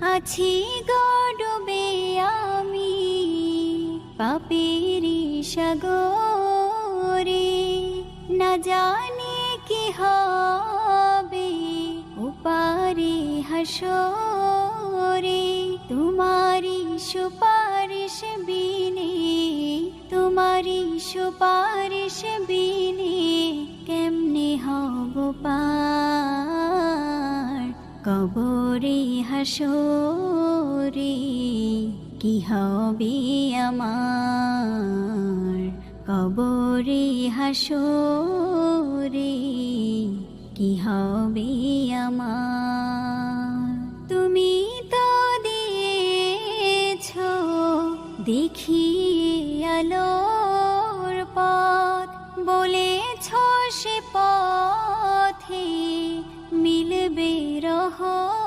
আছি গডবে আমি পাপেরি সাগরে, না জানি কি হবে ওপারে হাসরে। তোমারি সুপারিশ বিনে, তোমারি সুপারিশ বিনে কেমনে হব পার কবরে হাসরে। কি হবে আমার কবরে হাসরে, কি হবে আমার। তুমি তো দিয়েছো দেখিয়ে আলোর পথ, বলেছো সে পথে মিলবে রহমত।